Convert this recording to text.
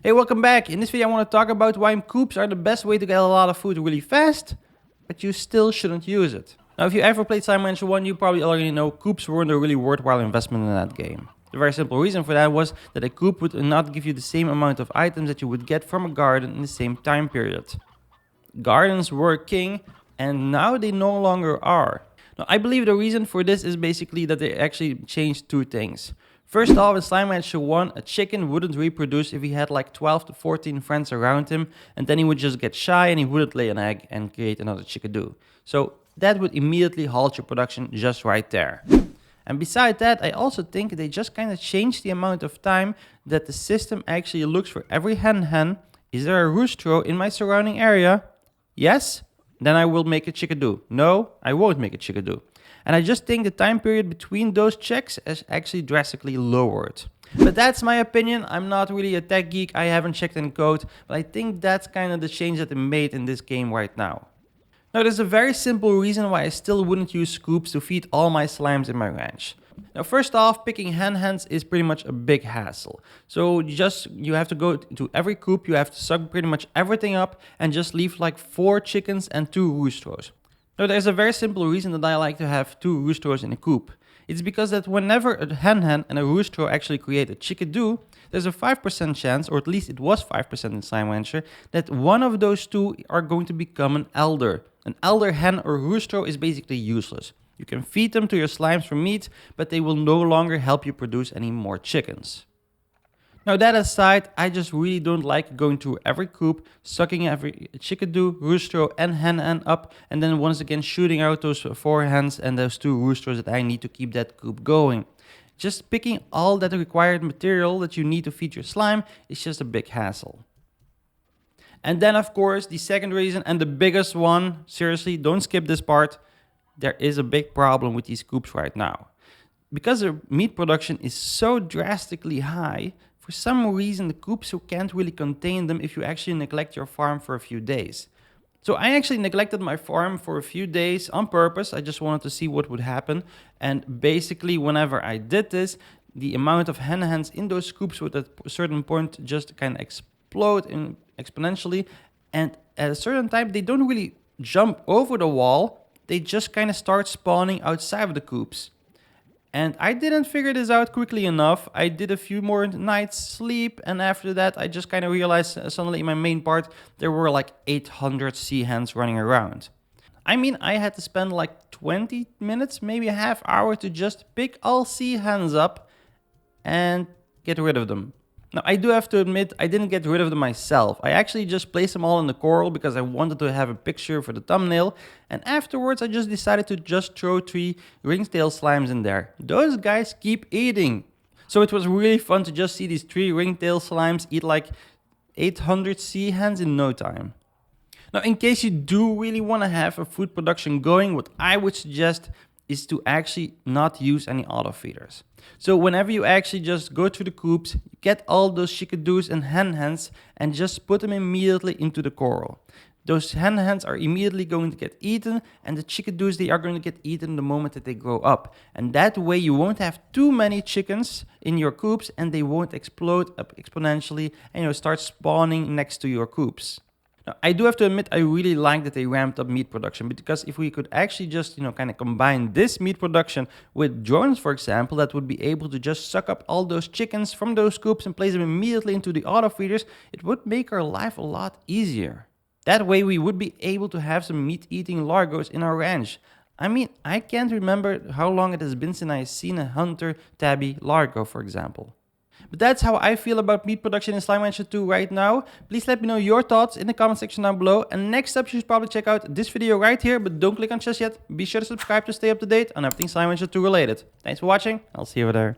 Hey, welcome back. In this video I want to talk about why coops are the best way to get a lot of food really fast, but you still shouldn't use it. Now if you ever played Slime Rancher 1, you probably already know coops weren't a really worthwhile investment in that game. The very simple reason for that was that a coop would not give you the same amount of items that you would get from a garden in the same time period. Gardens were king, and now they no longer are. Now I believe the reason for this is basically that they actually changed two things. First off, in Slime Rancher 1, a chicken wouldn't reproduce if he had like 12 to 14 friends around him, and then he would just get shy and he wouldn't lay an egg and create another chickadoo. So that would immediately halt your production just right there. And beside that, I also think they just kind of changed the amount of time that the system actually looks for every hen. Is there a roostro in my surrounding area? Yes? Then I will make a chickadoo. No, I won't make a chickadoo. And I just think the time period between those checks is actually drastically lowered. But that's my opinion. I'm not really a tech geek. I haven't checked in code, but I think that's kind of the change that they made in this game right now. Now, there's a very simple reason why I still wouldn't use scoops to feed all my slimes in my ranch. Now, first off, picking hens is pretty much a big hassle. So you have to go to every coop, you have to suck pretty much everything up and just leave like 4 chickens and 2 roosters. Now, there's a very simple reason that I like to have 2 roosters in a coop. It's because that whenever a hen and a rooster actually create a chickadoo, there's a 5% chance, or at least it was 5% in Slime Rancher, that one of those 2 are going to become an elder. An elder hen or rooster is basically useless. You can feed them to your slimes for meat, but they will no longer help you produce any more chickens. Now that aside, I just really don't like going to every coop, sucking every chickadoo, rooster and hen up, and then once again shooting out those 4 hens and those 2 roosters that I need to keep that coop going. Just picking all that required material that you need to feed your slime is just a big hassle. And then of course, the second reason and the biggest one, seriously, don't skip this part, there is a big problem with these coops right now. Because the meat production is so drastically high, for some reason the coops can't really contain them if you actually neglect your farm for a few days. So I actually neglected my farm for a few days on purpose. I just wanted to see what would happen. And basically whenever I did this, the amount of hens in those coops would at a certain point just kind of explode exponentially. And at a certain time, they don't really jump over the wall. They just kind of start spawning outside of the coops. And I didn't figure this out quickly enough. I did a few more nights sleep, and after that I just kind of realized suddenly in my main part there were like 800 sea hens running around. I mean, I had to spend like 20 minutes, maybe a half hour to just pick all sea hens up and get rid of them. Now, I do have to admit, I didn't get rid of them myself. I actually just placed them all in the coral because I wanted to have a picture for the thumbnail. And afterwards, I just decided to just throw 3 ringtail slimes in there. Those guys keep eating. So it was really fun to just see these 3 ringtail slimes eat like 800 sea hens in no time. Now, in case you do really want to have a food production going, what I would suggest is to actually not use any auto feeders. So whenever you actually just go to the coops, you get all those chickadoos and hens and just put them immediately into the coral. Those hens are immediately going to get eaten, and the chickadoos, they are going to get eaten the moment that they grow up. And that way you won't have too many chickens in your coops and they won't explode up exponentially and start spawning next to your coops. Now, I do have to admit, I really like that they ramped up meat production, because if we could actually just, kind of combine this meat production with drones, for example, that would be able to just suck up all those chickens from those coops and place them immediately into the auto feeders, it would make our life a lot easier. That way we would be able to have some meat-eating largos in our ranch. I mean, I can't remember how long it has been since I've seen a hunter tabby largo, for example. But that's how I feel about meat production in Slime Rancher 2 right now. Please let me know your thoughts in the comment section down below. And next up, you should probably check out this video right here, but don't click on just yet. Be sure to subscribe to stay up to date on everything Slime Rancher 2 related. Thanks for watching. I'll see you over there.